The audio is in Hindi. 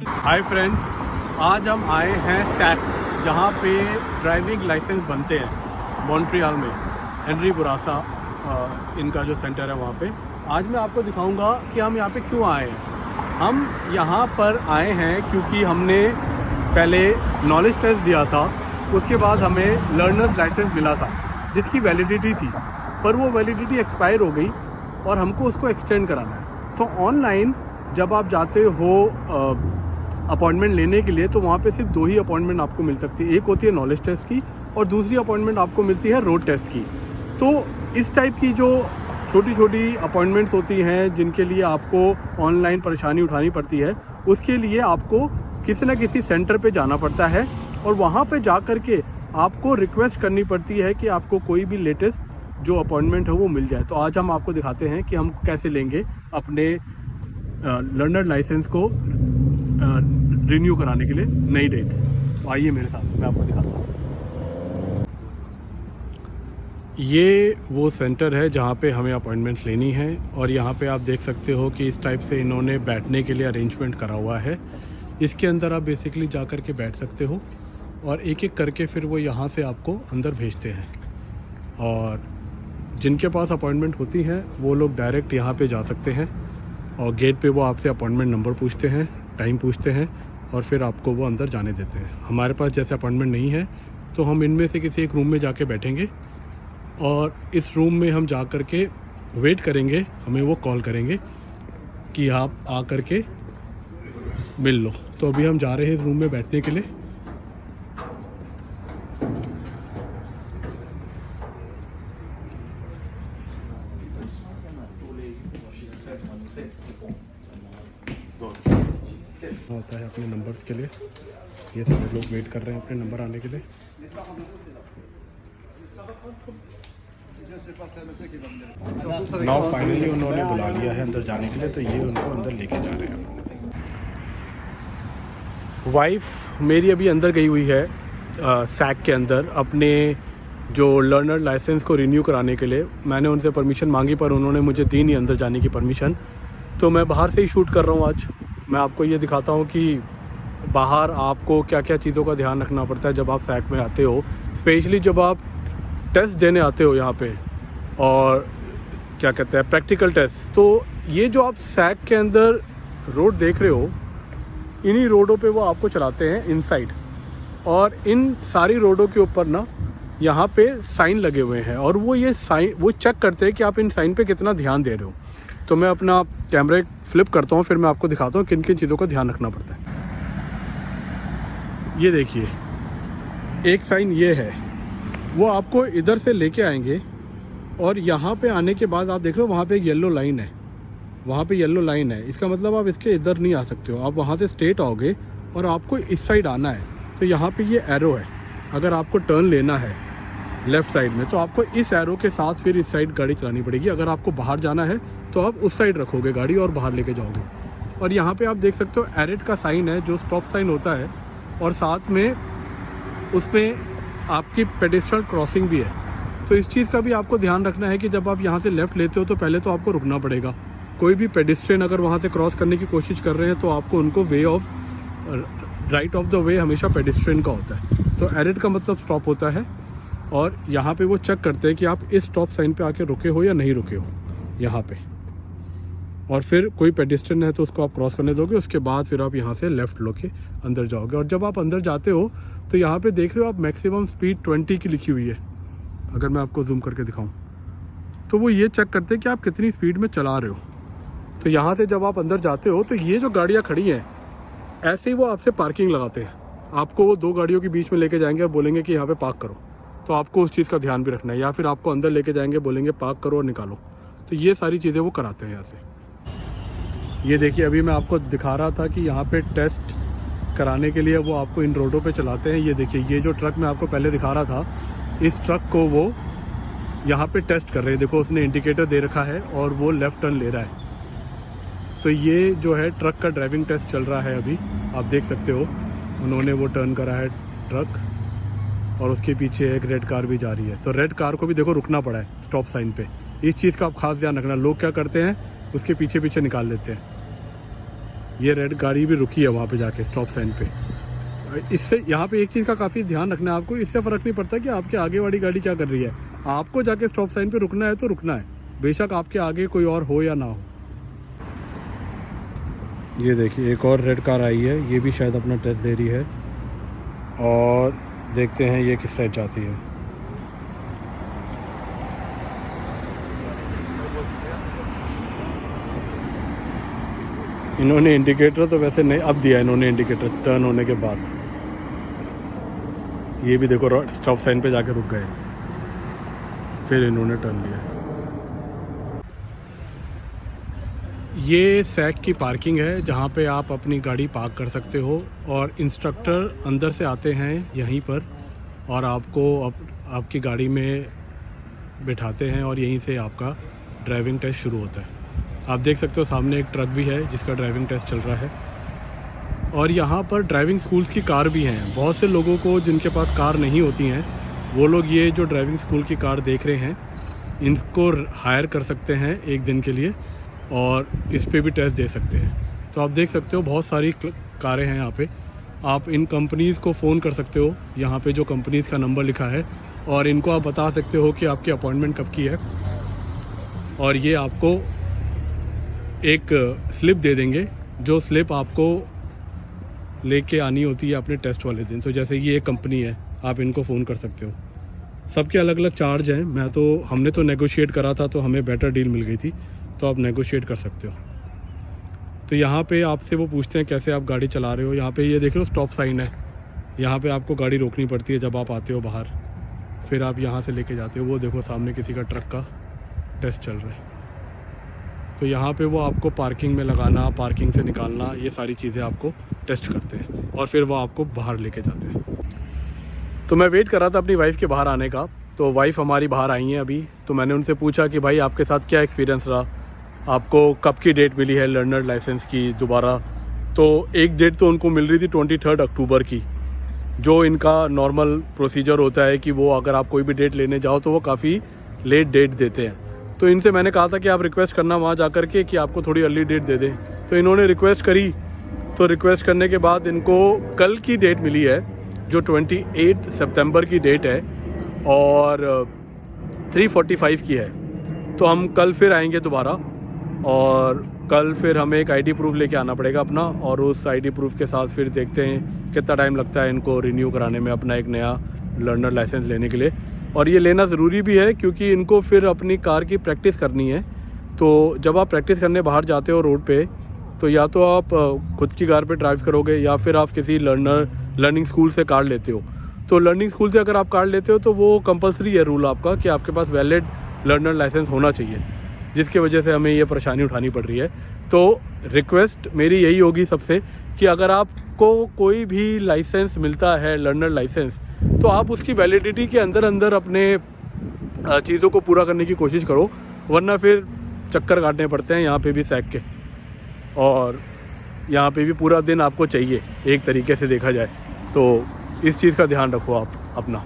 हाय फ्रेंड्स, आज हम आए हैं सैक, जहाँ पे ड्राइविंग लाइसेंस बनते हैं मॉन्ट्रियल में। हेनरी बोरासा इनका जो सेंटर है वहाँ पे। आज मैं आपको दिखाऊंगा कि हम यहाँ पे क्यों आए हैं। हम यहाँ पर आए हैं क्योंकि हमने पहले नॉलेज टेस्ट दिया था, उसके बाद हमें लर्नर्स लाइसेंस मिला था जिसकी वैलिडिटी थी, पर वो वैलिडिटी एक्सपायर हो गई और हमको उसको एक्सटेंड कराना है। तो ऑनलाइन जब आप जाते हो अपॉइंटमेंट लेने के लिए, तो वहाँ पे सिर्फ 2 ही अपॉइंटमेंट आपको मिल सकती है। एक होती है नॉलेज टेस्ट की और दूसरी अपॉइंटमेंट आपको मिलती है रोड टेस्ट की। तो इस टाइप की जो छोटी छोटी अपॉइंटमेंट्स होती हैं जिनके लिए आपको ऑनलाइन परेशानी उठानी पड़ती है, उसके लिए आपको किसी न किसी सेंटर पे जाना पड़ता है और वहाँ पे जा कर के आपको रिक्वेस्ट करनी पड़ती है कि आपको कोई भी लेटेस्ट जो अपॉइंटमेंट है वो मिल जाए। तो आज हम आपको दिखाते हैं कि हम कैसे लेंगे अपने लर्नर लाइसेंस को रिन्यू कराने के लिए नई डेट। तो आइए मेरे साथ, मैं आपको दिखाता हूँ। ये वो सेंटर है जहाँ पे हमें अपॉइंटमेंट्स लेनी है और यहाँ पे आप देख सकते हो कि इस टाइप से इन्होंने बैठने के लिए अरेंजमेंट करा हुआ है। इसके अंदर आप बेसिकली जा कर के बैठ सकते हो और एक एक करके फिर वो यहाँ से आपको अंदर भेजते हैं। और जिनके पास अपॉइंटमेंट होती है वो लोग डायरेक्ट यहाँ पे जा सकते हैं और गेट पे वो आपसे अपॉइंटमेंट नंबर पूछते हैं, टाइम पूछते हैं और फिर आपको वो अंदर जाने देते हैं। हमारे पास जैसे अपॉइंटमेंट नहीं है तो हम इनमें से किसी एक रूम में जाके बैठेंगे और इस रूम में हम जा कर के वेट करेंगे। हमें वो कॉल करेंगे कि आप आ कर के मिल लो। तो अभी हम जा रहे हैं इस रूम में बैठने के लिए। होता है अपने नंबर्स के लिए, ये सारे लोग वेट कर रहे हैं अपने नंबर आने के लिए। नाउ फाइनली उन्होंने बुला लिया है अंदर जाने के लिए, तो ये उनको अंदर लेके जा रहे हैं। वाइफ मेरी अभी अंदर गई हुई है सैक के अंदर अपने जो लर्नर लाइसेंस को रिन्यू कराने के लिए। मैंने उनसे परमिशन मांगी पर उन्होंने मुझे दी नहीं अंदर जाने की परमिशन, तो मैं बाहर से ही शूट कर रहा हूँ। आज मैं आपको ये दिखाता हूँ कि बाहर आपको क्या क्या चीज़ों का ध्यान रखना पड़ता है जब आप सैक में आते हो, स्पेशली जब आप टेस्ट देने आते हो यहाँ पे, और क्या कहते हैं प्रैक्टिकल टेस्ट। तो ये जो आप सैक के अंदर रोड देख रहे हो, इन्हीं रोडों पे वो आपको चलाते हैं इनसाइड, और इन सारी रोडों के ऊपर ना यहाँ पे साइन लगे हुए हैं और वो ये साइन वो चेक करते हैं कि आप इन साइन पे कितना ध्यान दे रहे हो। तो मैं अपना कैमरा फ्लिप करता हूँ, फिर मैं आपको दिखाता हूँ किन किन चीज़ों का ध्यान रखना पड़ता है। ये देखिए, एक साइन ये है, वो आपको इधर से लेके आएंगे और यहाँ पे आने के बाद आप देख लो वहाँ पे एक येलो लाइन है, वहाँ पे येलो लाइन है। इसका मतलब आप इसके इधर नहीं आ सकते हो, आप वहाँ से स्ट्रेट आओगे और आपको इस साइड आना है। तो यहाँ पे ये एरो है, अगर आपको टर्न लेना है लेफ़्ट साइड में तो आपको इस एरो के साथ फिर इस साइड गाड़ी चलानी पड़ेगी। अगर आपको बाहर जाना है तो आप उस साइड रखोगे गाड़ी और बाहर लेके जाओगे। और यहाँ पे आप देख सकते हो एरेट का साइन है जो स्टॉप साइन होता है, और साथ में उसमें आपकी पेडेस्ट्रियन क्रॉसिंग भी है। तो इस चीज़ का भी आपको ध्यान रखना है कि जब आप यहाँ से लेफ़्ट लेते हो तो पहले तो आपको रुकना पड़ेगा। कोई भी पेडेस्ट्रियन अगर वहाँ से क्रॉस करने की कोशिश कर रहे हैं तो आपको उनको way of right of the way हमेशा पेडेस्ट्रियन का होता है। तो एरेट का मतलब स्टॉप होता है और यहाँ पे वो चेक करते हैं कि आप इस स्टॉप साइन पे आके रुके हो या नहीं रुके हो यहाँ पे, और फिर कोई पेडेस्ट्रियन है तो उसको आप क्रॉस करने दोगे। उसके बाद फिर आप यहाँ से लेफ़्ट लोके अंदर जाओगे। और जब आप अंदर जाते हो तो यहाँ पे देख रहे हो आप मैक्सिमम स्पीड 20 की लिखी हुई है। अगर मैं आपको जूम करके दिखाऊँ तो वो ये चेक करते हैं कि आप कितनी स्पीड में चला रहे हो। तो यहाँ से जब आप अंदर जाते हो तो ये जो गाड़ियाँ खड़ी हैं ऐसे ही वो आपसे पार्किंग लगाते हैं। आपको वो 2 गाड़ियों के बीच में लेके जाएंगे और बोलेंगे कि यहाँ पे पार्क करो, तो आपको उस चीज़ का ध्यान भी रखना है। या फिर आपको अंदर लेके जाएंगे, बोलेंगे पार्क करो और निकालो। तो ये सारी चीज़ें वो कराते हैं यहाँ से। ये देखिए, अभी मैं आपको दिखा रहा था कि यहाँ पे टेस्ट कराने के लिए वो आपको इन रोडों पे चलाते हैं। ये देखिए, ये जो ट्रक मैं आपको पहले दिखा रहा था, इस ट्रक को वो यहाँ पे टेस्ट कर रहे हैं। देखो उसने इंडिकेटर दे रखा है और वो लेफ़्ट टर्न ले रहा है। तो ये जो है ट्रक का ड्राइविंग टेस्ट चल रहा है अभी, आप देख सकते हो। उन्होंने वो टर्न करा है ट्रक और उसके पीछे एक रेड कार भी जा रही है। तो रेड कार को भी देखो रुकना पड़ा है स्टॉप साइन पे। इस चीज़ का आप खास ध्यान रखना। लोग क्या करते हैं, उसके पीछे पीछे निकाल लेते हैं। ये रेड गाड़ी भी रुकी है वहाँ पे जाके स्टॉप साइन पे। इससे यहाँ पे एक चीज़ का काफ़ी ध्यान रखना है आपको, इससे फ़र्क नहीं पड़ता कि आपके आगे वाली गाड़ी क्या कर रही है। आपको जाके स्टॉप साइन पे रुकना है तो रुकना है, बेशक आपके आगे कोई और हो या ना हो। ये देखिए एक और रेड कार आई है, ये भी शायद अपना टेस्ट दे रही है और देखते हैं ये किस साइड जाती है। इन्होंने इंडिकेटर तो वैसे नहीं अब दिया, इन्होंने इंडिकेटर टर्न होने के बाद। ये भी देखो स्टॉप साइन पे जाके रुक गए, फिर इन्होंने टर्न लिया। ये सैक की पार्किंग है जहाँ पे आप अपनी गाड़ी पार्क कर सकते हो और इंस्ट्रक्टर अंदर से आते हैं यहीं पर और आपको आपकी गाड़ी में बिठाते हैं और यहीं से आपका ड्राइविंग टेस्ट शुरू होता है। आप देख सकते हो सामने एक ट्रक भी है जिसका ड्राइविंग टेस्ट चल रहा है और यहाँ पर ड्राइविंग स्कूल्स की कार भी हैं। बहुत से लोगों को जिनके पास कार नहीं होती हैं वो लोग ये जो ड्राइविंग स्कूल की कार देख रहे हैं इनको हायर कर सकते हैं एक दिन के लिए और इस पे भी टेस्ट दे सकते हैं। तो आप देख सकते हो बहुत सारी कारें हैं यहाँ पे। आप इन कंपनीज़ को फ़ोन कर सकते हो, यहाँ पे जो कंपनीज़ का नंबर लिखा है, और इनको आप बता सकते हो कि आपकी अपॉइंटमेंट कब की है और ये आपको एक स्लिप दे देंगे जो स्लिप आपको लेके आनी होती है अपने टेस्ट वाले दिन। तो जैसे ये एक कंपनी है, आप इनको फ़ोन कर सकते हो। सबके अलग अलग चार्ज हैं। हमने तो नेगोशिएट करा था तो हमें बेटर डील मिल गई थी, तो आप नेगोशिएट कर सकते हो। तो यहाँ पे आपसे वो पूछते हैं कैसे आप गाड़ी चला रहे हो। यहाँ पे ये देख लो स्टॉप साइन है, यहाँ पे आपको गाड़ी रोकनी पड़ती है जब आप आते हो बाहर, फिर आप यहाँ से लेके जाते हो। वो देखो सामने किसी का ट्रक का टेस्ट चल रहा है। तो यहाँ पे वो आपको पार्किंग में लगाना, पार्किंग से निकालना, ये सारी चीज़ें आपको टेस्ट करते हैं और फिर वो आपको बाहर लेके जाते हैं। तो मैं वेट कर रहा था अपनी वाइफ़ के बाहर आने का, तो वाइफ़ हमारी बाहर आई हैं अभी। तो मैंने उनसे पूछा कि भाई आपके साथ क्या एक्सपीरियंस रहा, आपको कब की डेट मिली है लर्नर लाइसेंस की दोबारा। तो एक डेट तो उनको मिल रही थी 23 अक्टूबर की, जो इनका नॉर्मल प्रोसीजर होता है कि वो अगर आप कोई भी डेट लेने जाओ तो वो काफ़ी लेट डेट देते हैं। तो इनसे मैंने कहा था कि आप रिक्वेस्ट करना वहाँ जा कर के कि आपको थोड़ी अर्ली डेट दे दें। तो इन्होंने रिक्वेस्ट करी, तो रिक्वेस्ट करने के बाद इनको कल की डेट मिली है जो 28 सितंबर की डेट है और 3:45 की है। तो हम कल फिर आएंगे दोबारा और कल फिर हमें एक आईडी प्रूफ लेके आना पड़ेगा अपना, और उस आईडी प्रूफ के साथ फिर देखते हैं कितना टाइम लगता है इनको रिन्यू कराने में अपना एक नया लर्नर लाइसेंस लेने के लिए। और ये लेना ज़रूरी भी है क्योंकि इनको फिर अपनी कार की प्रैक्टिस करनी है। तो जब आप प्रैक्टिस करने बाहर जाते हो रोड पे, तो या तो आप खुद की कार पे ड्राइव करोगे या फिर आप किसी लर्निंग स्कूल से कार लेते हो। तो लर्निंग स्कूल से अगर आप कार लेते हो तो वो कंपलसरी है रूल आपका कि आपके पास वैलिड लर्नर लाइसेंस होना चाहिए, जिसकी वजह से हमें ये परेशानी उठानी पड़ रही है। तो रिक्वेस्ट मेरी यही होगी सबसे कि अगर आपको कोई भी लाइसेंस मिलता है लर्नर लाइसेंस, तो आप उसकी वैलिडिटी के अंदर अंदर अपने चीज़ों को पूरा करने की कोशिश करो, वरना फिर चक्कर काटने पड़ते हैं यहाँ पे भी सैक के, और यहाँ पे भी पूरा दिन आपको चाहिए एक तरीके से देखा जाए। तो इस चीज़ का ध्यान रखो आप अपना।